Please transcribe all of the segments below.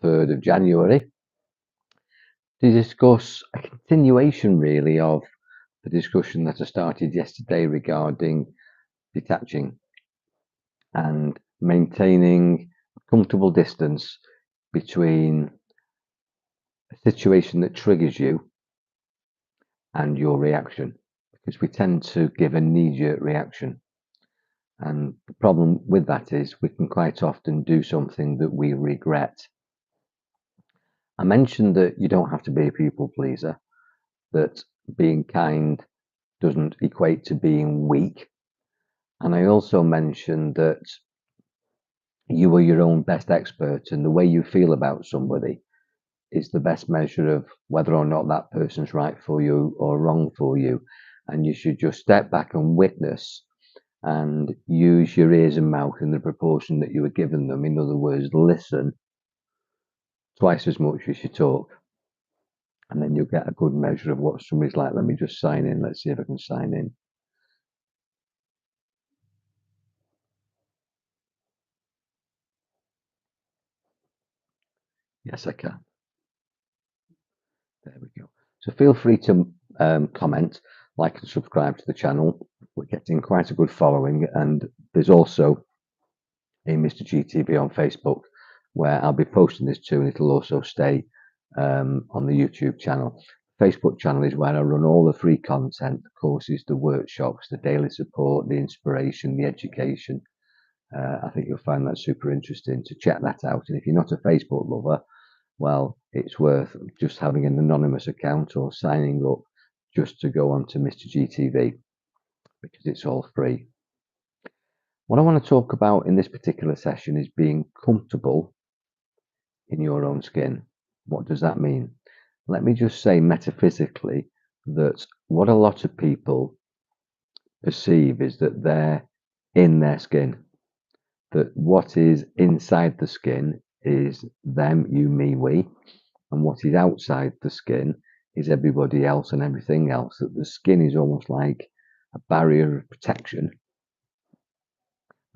3rd of January to discuss a continuation really of the discussion that I started yesterday regarding detaching and maintaining a comfortable distance between a situation that triggers you and your reaction, because we tend to give a knee-jerk reaction. And the problem with that is we can quite often do something that we regret. I mentioned that you don't have to be a people pleaser, that being kind doesn't equate to being weak. And I also mentioned that you are your own best expert, and the way you feel about somebody is the best measure of whether or not that person's right for you or wrong for you. And you should just step back and witness and use your ears and mouth in the proportion that you were given them. In other words, listen twice as much as you talk. And then you'll get a good measure of what somebody's like. Let me just sign in. Let's see if I can sign in. Yes, I can. There we go. So feel free to comment, like and subscribe to the channel. We're getting quite a good following, and there's also a Mr. GTV on Facebook where I'll be posting this too, and it'll also stay on the YouTube channel. Facebook channel is where I run all the free content, the courses, the workshops, the daily support, the inspiration, the education. I think you'll find that super interesting to check that out. And if you're not a Facebook lover, well, it's worth just having an anonymous account or signing up just to go on to Mr. GTV, because it's all free. What I want to talk about in this particular session is being comfortable in your own skin. What does that mean? Let me just say metaphysically that what a lot of people perceive is that they're in their skin, that what is inside the skin is them, you, me, we, and what is outside the skin is everybody else and everything else, that the skin is almost like a barrier of protection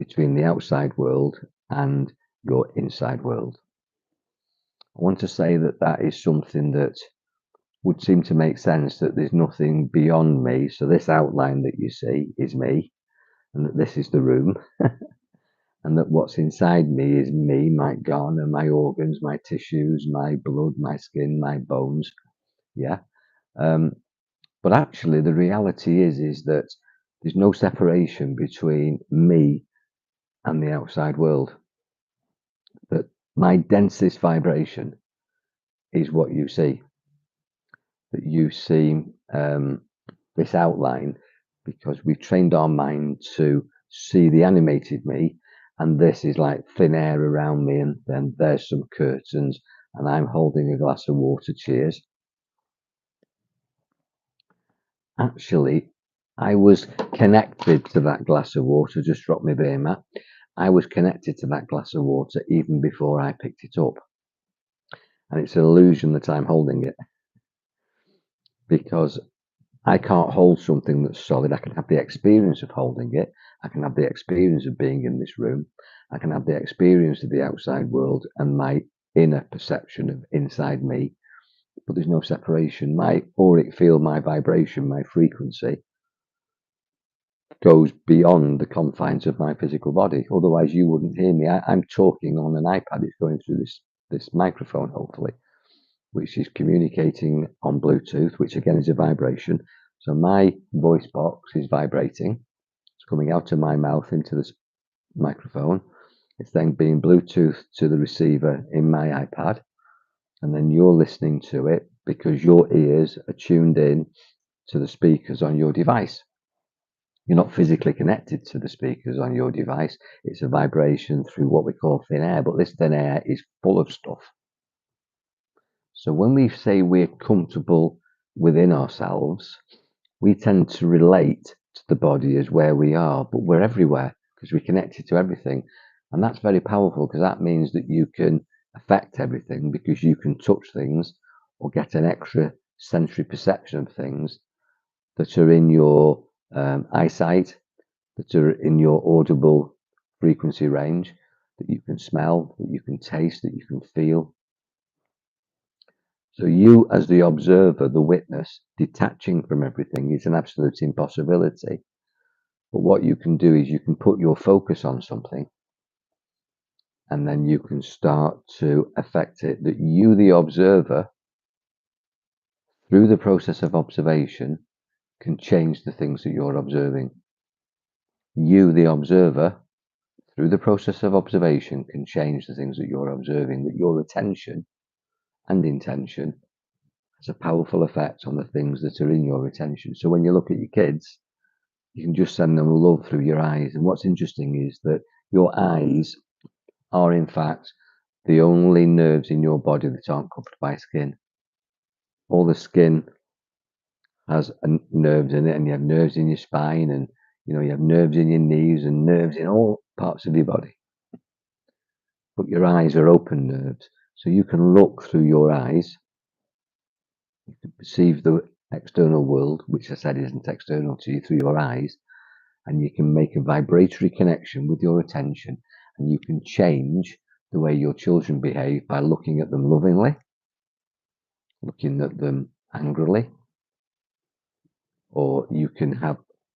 between the outside world and your inside world. I want to say that that is something that would seem to make sense, that there's nothing beyond me. So this outline that you see is me, and that this is the room, and that what's inside me is me, Mike Garner, my organs, my tissues, my blood, my skin, my bones. Yeah. But actually the reality is that there's no separation between me and the outside world. That my densest vibration is what you see. That you see this outline because we've trained our mind to see the animated me, and this is like thin air around me, and then there's some curtains, and I'm holding a glass of water. Cheers. Actually, I was connected to that glass of water. Just dropped my beer mat. I was connected to that glass of water even before I picked it up. And it's an illusion that I'm holding it, because I can't hold something that's solid. I can have the experience of holding it. I can have the experience of being in this room. I can have the experience of the outside world and my inner perception of inside me. But there's no separation. My auric field, my vibration, my frequency goes beyond the confines of my physical body. Otherwise, you wouldn't hear me. I'm talking on an iPad. It's going through this microphone, hopefully, which is communicating on Bluetooth, which again is a vibration. So my voice box is vibrating. It's coming out of my mouth into this microphone. It's then being Bluetooth to the receiver in my iPad. And then you're listening to it because your ears are tuned in to the speakers on your device. You're not physically connected to the speakers on your device. It's a vibration through what we call thin air, but this thin air is full of stuff. So when we say we're comfortable within ourselves, we tend to relate to the body as where we are, but we're everywhere because we're connected to everything. And that's very powerful, because that means that you can affect everything, because you can touch things or get an extra sensory perception of things that are in your eyesight, that are in your audible frequency range, that you can smell, that you can taste, that you can feel. So you, as the observer, the witness, detaching from everything is an absolute impossibility. But what you can do is you can put your focus on something, and then you can start to affect it. That you, the observer, through the process of observation, can change the things that you're observing. You, the observer, through the process of observation, can change the things that you're observing. That your attention and intention has a powerful effect on the things that are in your attention. So when you look at your kids, you can just send them love through your eyes. And what's interesting is that your eyes are, in fact, the only nerves in your body that aren't covered by skin. All the skin has nerves in it, and you have nerves in your spine, and you have nerves in your knees and nerves in all parts of your body. But your eyes are open nerves, so you can look through your eyes. You can perceive the external world, which I said isn't external to you, through your eyes, and you can make a vibratory connection with your attention, and you can change the way your children behave by looking at them lovingly, looking at them angrily, or you can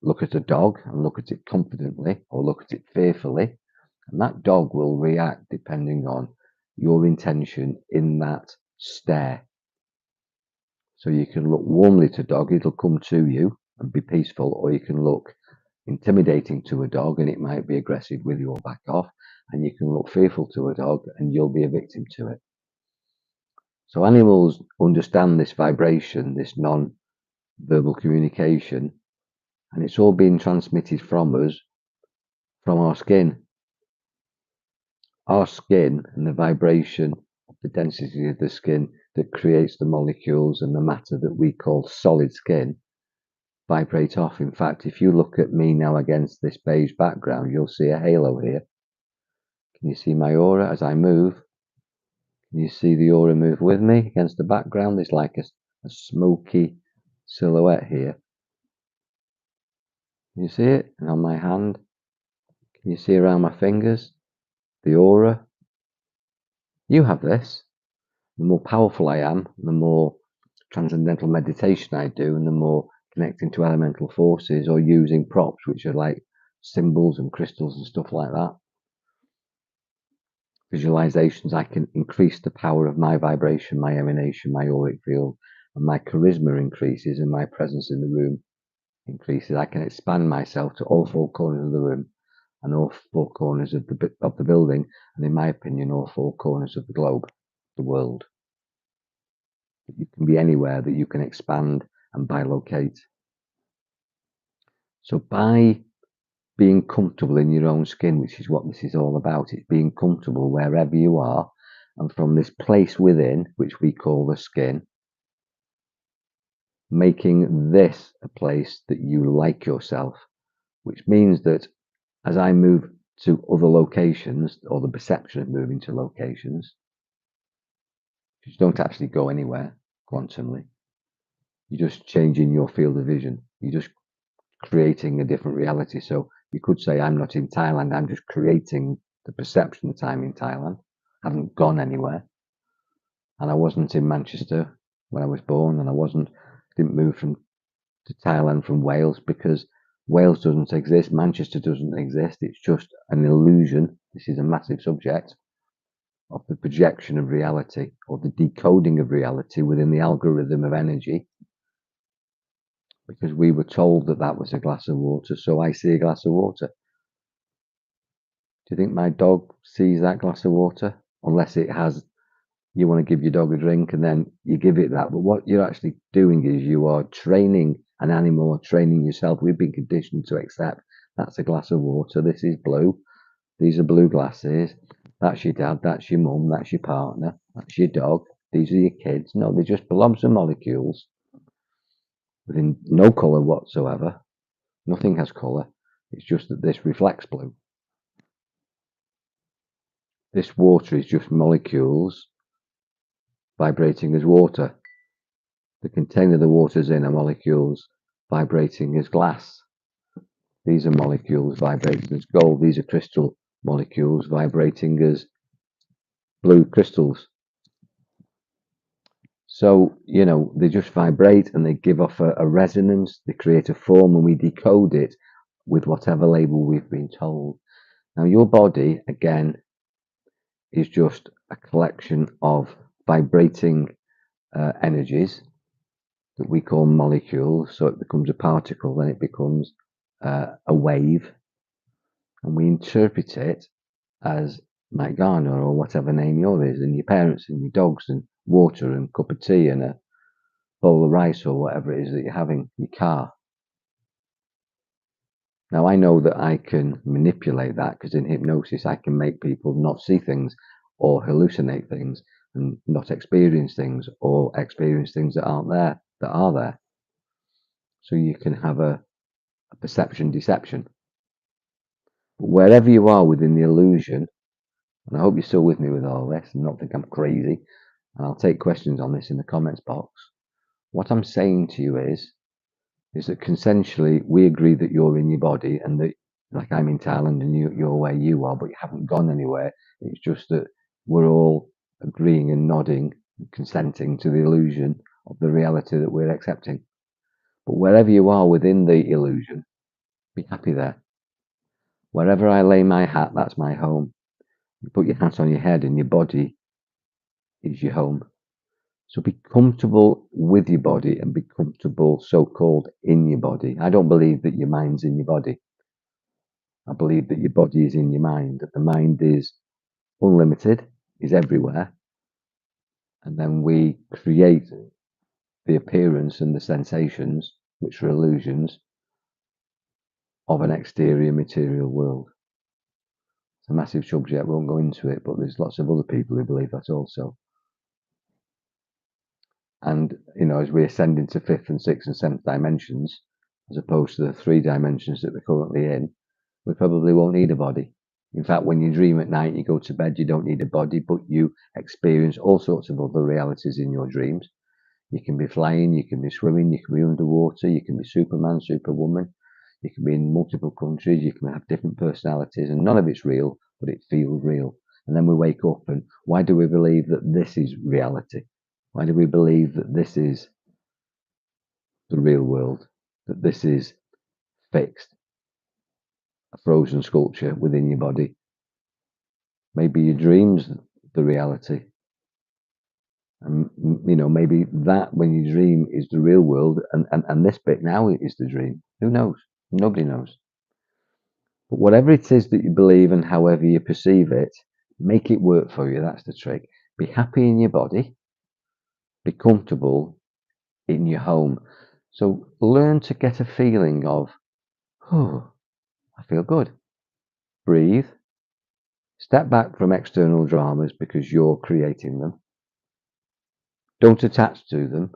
look at a dog and look at it confidently, or look at it fearfully, and that dog will react depending on your intention in that stare. So you can look warmly to a dog, it'll come to you and be peaceful, or you can look intimidating to a dog and it might be aggressive with you or back off, and you can look fearful to a dog and you'll be a victim to it. So animals understand this vibration, this non-verbal communication, and it's all being transmitted from us, from our skin. Our skin and the vibration of the density of the skin that creates the molecules and the matter that we call solid skin vibrate off. In fact, if you look at me now against this beige background, you'll see a halo here. Can you see my aura as I move? Can you see the aura move with me against the background? There's like a smoky silhouette here. Can you see it? And on my hand, can you see around my fingers? The aura. You have this. The more powerful I am, the more transcendental meditation I do, and the more connecting to elemental forces or using props, which are like symbols and crystals and stuff like that. Visualizations, I can increase the power of my vibration, my emanation, my auric field, and my charisma increases, and my presence in the room increases. I can expand myself to all four corners of the room and all four corners of the building, and in my opinion, all four corners of the globe, the world. You can be anywhere that you can expand and bilocate. So by being comfortable in your own skin, which is what this is all about, it's being comfortable wherever you are, and from this place within, which we call the skin, making this a place that you like yourself, which means that as I move to other locations, or the perception of moving to locations, you don't actually go anywhere quantumly. You're just changing your field of vision. You're just creating a different reality. So you could say, I'm not in Thailand, I'm just creating the perception that I'm in Thailand. I haven't gone anywhere. And I wasn't in Manchester when I was born, and didn't move to Thailand from Wales, because Wales doesn't exist, Manchester doesn't exist. It's just an illusion. This is a massive subject of the projection of reality, or the decoding of reality within the algorithm of energy, because we were told that that was a glass of water, so I see a glass of water. Do you think my dog sees that glass of water? Unless it has, you want to give your dog a drink and then you give it that. But what you're actually doing is you are training an animal, or training yourself. We've been conditioned to accept that's a glass of water. This is blue. These are blue glasses. That's your dad. That's your mum. That's your partner. That's your dog. These are your kids. No, they're just blobs of molecules within no colour whatsoever. Nothing has colour. It's just that this reflects blue. This water is just molecules vibrating as water. The container the water's in are molecules vibrating as glass. These are molecules vibrating as gold. These are crystal molecules vibrating as blue crystals. So, they just vibrate and they give off a resonance, they create a form, and we decode it with whatever label we've been told. Now, your body, again, is just a collection of vibrating energies that we call molecules. So it becomes a particle, then it becomes a wave, and we interpret it as Mike Garner or whatever name yours is, and your parents and your dogs and water and cup of tea and a bowl of rice or whatever it is that you're having, your car. Now, I know that I can manipulate that because in hypnosis, I can make people not see things or hallucinate things and not experience things or experience things that aren't there, that are there. So you can have a perception deception. But wherever you are within the illusion, and I hope you're still with me with all this and not think I'm crazy, and I'll take questions on this in the comments box. What I'm saying to you is that consensually we agree that you're in your body and that, like, I'm in Thailand and you're where you are, but you haven't gone anywhere. It's just that we're all agreeing and nodding and consenting to the illusion of the reality that we're accepting. But wherever you are within the illusion, be happy there. Wherever I lay my hat, that's my home. You put your hat on your head and your body is your home. So be comfortable with your body and be comfortable, so-called, in your body. I don't believe that your mind's in your body. I believe that your body is in your mind, that the mind is unlimited, is everywhere. And then we create the appearance and the sensations, which are illusions, of an exterior material world. It's a massive subject, I won't go into it, but there's lots of other people who believe that also. And, as we ascend into fifth and sixth and seventh dimensions, as opposed to the 3 dimensions that we're currently in, we probably won't need a body. In fact, when you dream at night, you go to bed, you don't need a body, but you experience all sorts of other realities in your dreams. You can be flying, you can be swimming, you can be underwater, you can be Superman, Superwoman, you can be in multiple countries, you can have different personalities, and none of it's real, but it feels real. And then we wake up, and why do we believe that this is reality? Why do we believe that this is the real world? That this is fixed? A frozen sculpture within your body? Maybe your dreams the reality. And, maybe that when you dream is the real world, and this bit now is the dream. Who knows? Nobody knows. But whatever it is that you believe and however you perceive it, make it work for you. That's the trick. Be happy in your body. Be comfortable in your home. So learn to get a feeling of, oh, I feel good. Breathe. Step back from external dramas because you're creating them. Don't attach to them.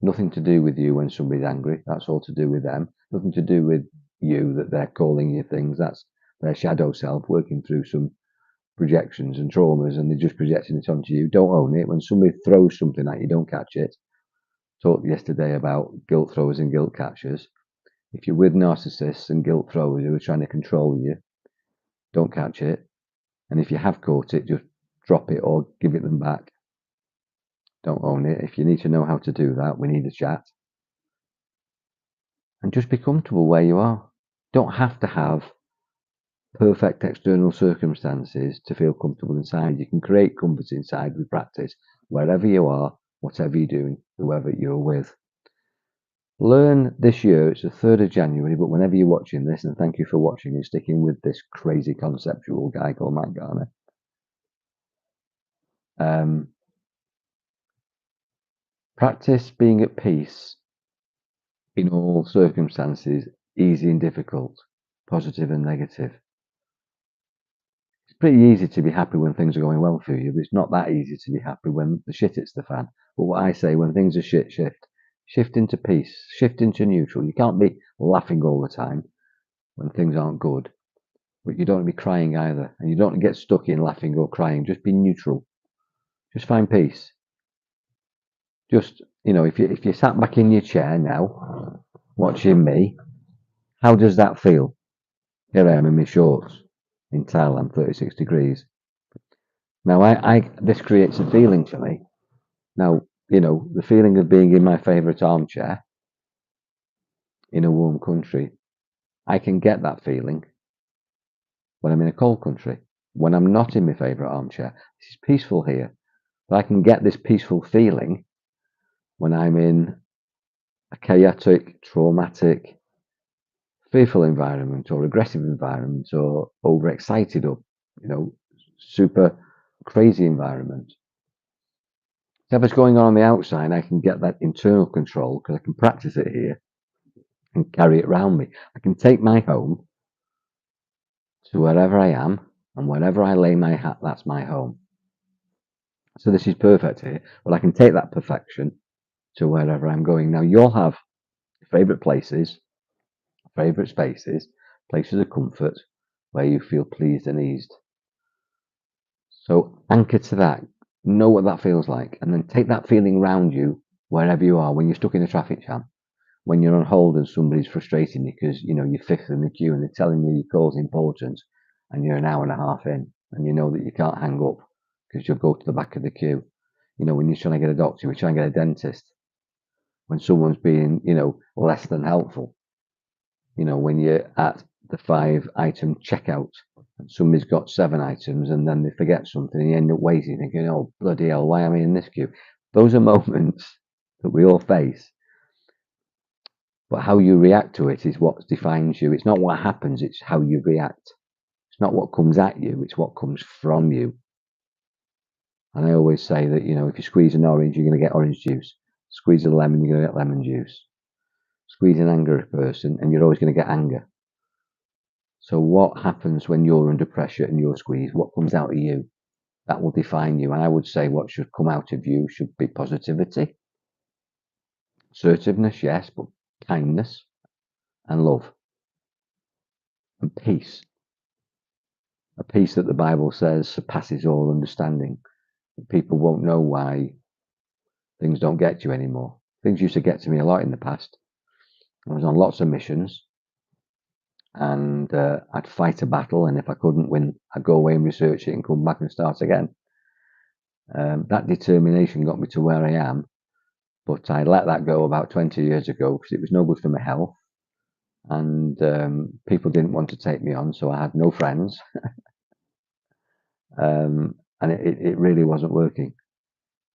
Nothing to do with you when somebody's angry. That's all to do with them. Nothing to do with you that they're calling you things. That's their shadow self working through some projections and traumas, and they're just projecting it onto you. Don't own it. When somebody throws something at you, don't catch it. Talked yesterday about guilt throwers and guilt catchers. If you're with narcissists and guilt throwers who are trying to control you, don't catch it. And if you have caught it, just drop it or give it them back. Don't own it. If you need to know how to do that, we need a chat. And just be comfortable where you are. Don't have to have perfect external circumstances to feel comfortable inside. You can create comfort inside with practice, wherever you are, whatever you're doing, whoever you're with. Learn this year, it's the 3rd of January, but whenever you're watching this, and thank you for watching and sticking with this crazy conceptual guy called Mike Garner. Practice being at peace in all circumstances, easy and difficult, positive and negative. It's pretty easy to be happy when things are going well for you, but it's not that easy to be happy when the shit hits the fan. But what I say, when things are shit, shift into peace, shift into neutral. You can't be laughing all the time when things aren't good, but you don't want to be crying either, and you don't want to get stuck in laughing or crying. Just be neutral. Just find peace. Just, if you sat back in your chair now, watching me, how does that feel? Here I am in my shorts in Thailand, 36 degrees. Now, this creates a feeling for me. Now, the feeling of being in my favourite armchair in a warm country, I can get that feeling when I'm in a cold country. When I'm not in my favourite armchair, this is peaceful here. But I can get this peaceful feeling when I'm in a chaotic, traumatic, fearful environment or aggressive environment or overexcited or, super crazy environment. Whatever's going on the outside, I can get that internal control because I can practice it here and carry it around me. I can take my home to wherever I am, and wherever I lay my hat, that's my home. So this is perfect here, but I can take that perfection to wherever I'm going. Now, you'll have favourite places, favourite spaces, places of comfort where you feel pleased and eased. So anchor to that, know what that feels like, and then take that feeling round you wherever you are. When you're stuck in a traffic jam, when you're on hold and somebody's frustrating you because you're fifth in the queue and they're telling you your call's important and you're an hour and a half in and you know that you can't hang up because you'll go to the back of the queue. When you're trying to get a doctor, you're trying to get a dentist, when someone's being, less than helpful, when you're at the 5-item checkout and somebody's got 7 items and then they forget something and you end up waiting thinking, oh, bloody hell, why am I in this queue? Those are moments that we all face. But how you react to it is what defines you. It's not what happens, it's how you react. It's not what comes at you, it's what comes from you. And I always say that, if you squeeze an orange, you're going to get orange juice. Squeeze a lemon, you're going to get lemon juice. Squeeze an angry person, and you're always going to get anger. So what happens when you're under pressure and you're squeezed? What comes out of you? That will define you. And I would say what should come out of you should be positivity, assertiveness, yes, but kindness and love and peace. A peace that the Bible says surpasses all understanding. People won't know why things don't get you anymore. Things used to get to me a lot in the past. I was on lots of missions and I'd fight a battle, and if I couldn't win, I'd go away and research it and come back and start again. That determination got me to where I am, but I let that go about 20 years ago because it was no good for my health, and people didn't want to take me on, so I had no friends, and it really wasn't working.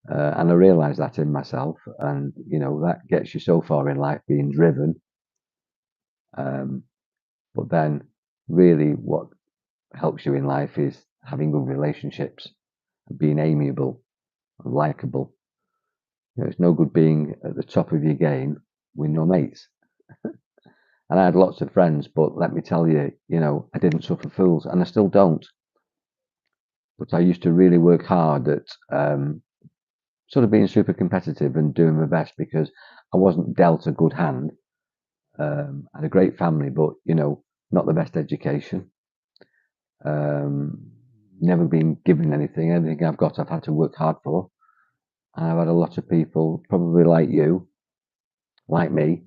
And I realised that in myself, and that gets you so far in life, being driven. But then, really, what helps you in life is having good relationships, being amiable and likable. It's no good being at the top of your game with no mates. And I had lots of friends, but let me tell you, I didn't suffer fools, and I still don't. But I used to really work hard at sort of being super competitive and doing my best because I wasn't dealt a good hand. I had a great family, but not the best education. Never been given anything. Everything I've got, I've had to work hard for. And I've had a lot of people, probably like you, like me,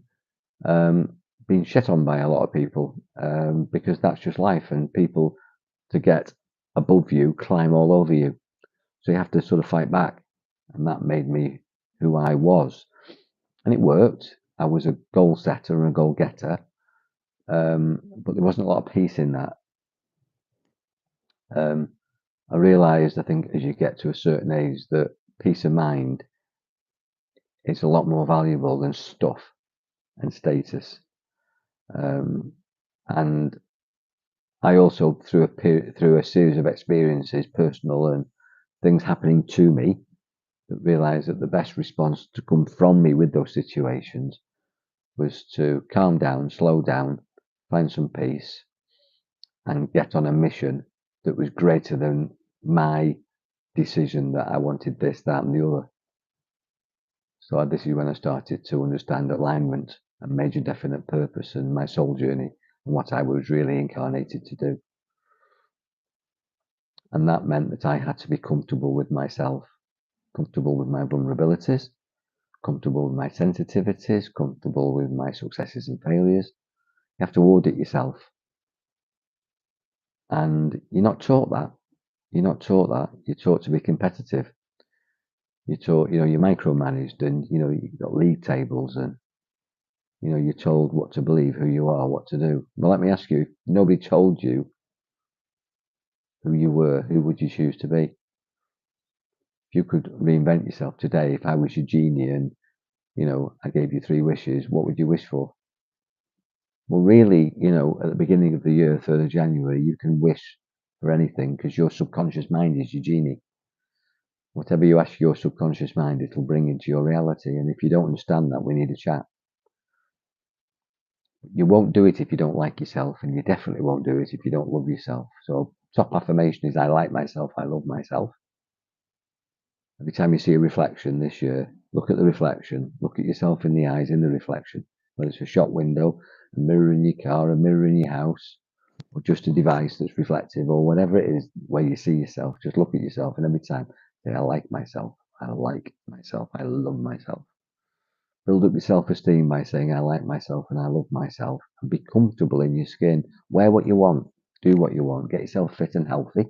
being shit on by a lot of people because that's just life. And people, to get above you, climb all over you. So you have to sort of fight back. And that made me who I was. And it worked. I was a goal setter and a goal getter. But there wasn't a lot of peace in that. I realised, I think, as you get to a certain age, that peace of mind is a lot more valuable than stuff and status. And I also, through a series of experiences, personal and things happening to me, that realised that the best response to come from me with those situations was to calm down, slow down, find some peace, and get on a mission that was greater than my decision that I wanted this, that, and the other. So this is when I started to understand alignment and major definite purpose and my soul journey and what I was really incarnated to do. And that meant that I had to be comfortable with myself, comfortable with my vulnerabilities, comfortable with my sensitivities, comfortable with my successes and failures. You have to audit yourself. And you're not taught that. You're not taught that. You're taught to be competitive. You're taught, you're micromanaged, and you've got league tables, and you're told what to believe, who you are, what to do. Well, let me ask you: if nobody told you who you were, who would you choose to be? If you could reinvent yourself today, if I was your genie and I gave you 3 wishes, what would you wish for? Well, really, at the beginning of the year, 3rd of January, you can wish for anything because your subconscious mind is your genie. Whatever you ask your subconscious mind, it'll bring into your reality. And if you don't understand that, we need a chat. You won't do it if you don't like yourself, and you definitely won't do it if you don't love yourself. So, top affirmation is I like myself, I love myself. Every time you see a reflection this year, look at the reflection, look at yourself in the eyes in the reflection, whether it's a shop window, a mirror in your car, a mirror in your house, or just a device that's reflective, or whatever it is where you see yourself. Just look at yourself, and every time say, I like myself, I like myself, I love myself. Build up your self-esteem by saying, I like myself and I love myself, and be comfortable in your skin. Wear what you want, do what you want, get yourself fit and healthy.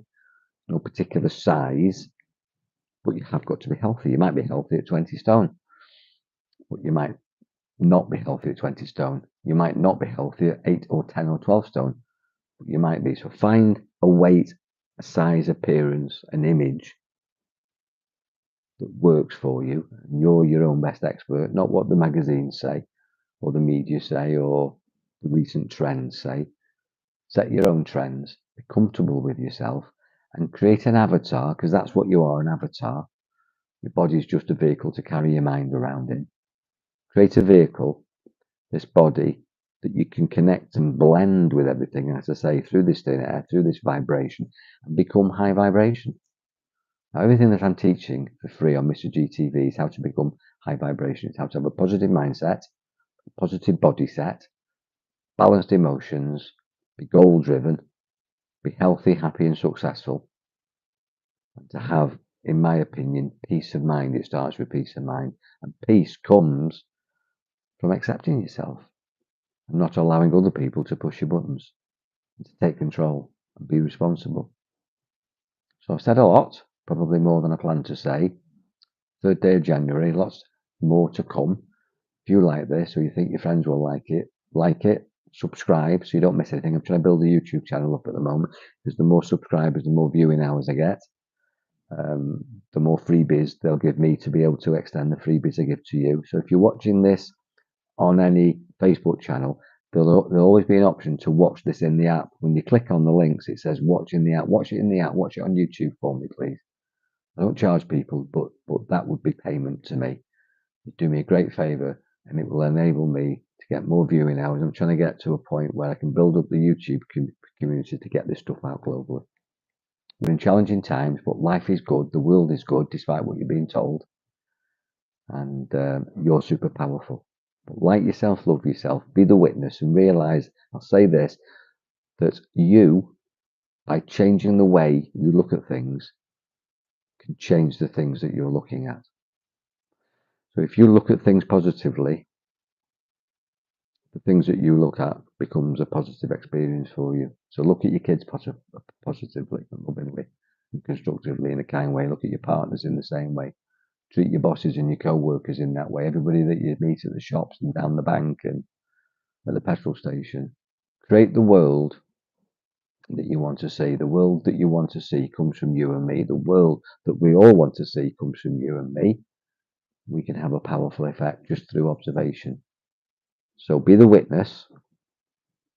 No particular size, but you have got to be healthy. You might be healthy at 20 stone, but you might not be healthy at 20 stone. You might not be healthy at 8 or 10 or 12 stone, but you might be. So find a weight, a size, appearance, an image that works for you. And you're your own best expert, not what the magazines say or the media say or the recent trends say. Set your own trends, be comfortable with yourself, and create an avatar, because that's what you are, an avatar. Your body is just a vehicle to carry your mind around in. Create a vehicle, this body, that you can connect and blend with everything, as I say, through this thin air, through this vibration, and become high vibration. Now, everything that I'm teaching for free on Mr. GTV is how to become high vibration. It's how to have a positive mindset, a positive body set, balanced emotions, be goal driven, be healthy, happy, and successful, and to have, in my opinion, peace of mind. It starts with peace of mind, and peace comes from accepting yourself and not allowing other people to push your buttons and to take control and be responsible. So I've said a lot, probably more than I planned to say. 3rd day of January, lots more to come. If you like this or you think your friends will like it, subscribe so you don't miss anything. I'm trying to build a YouTube channel up at the moment because the more subscribers, the more viewing hours I get. The more freebies they'll give me to be able to extend the freebies I give to you. So if you're watching this on any Facebook channel, there'll always be an option to watch this in the app. When you click on the links, it says watch in the app. Watch it in the app. Watch it on YouTube for me, please. I don't charge people, but that would be payment to me. You'd do me a great favour, and it will enable me to get more viewing hours. I'm trying to get to a point where I can build up the YouTube community to get this stuff out globally. We're in challenging times, but life is good. The world is good, despite what you're being told. And you're super powerful. But like yourself, love yourself, be the witness, and realise, I'll say this, that you, by changing the way you look at things, can change the things that you're looking at. So if you look at things positively, the things that you look at becomes a positive experience for you. So look at your kids positively and lovingly and constructively in a kind way. Look at your partners in the same way. Treat your bosses and your co-workers in that way. Everybody that you meet at the shops and down the bank and at the petrol station. Create the world that you want to see. The world that you want to see comes from you and me. The world that we all want to see comes from you and me. We can have a powerful effect just through observation. So be the witness.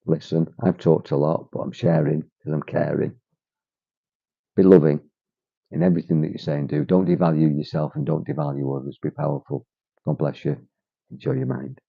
Listen, I've talked a lot, but I'm sharing because I'm caring. Be loving in everything that you say and do. Don't devalue yourself and don't devalue others. Be powerful. God bless you. Enjoy your mind.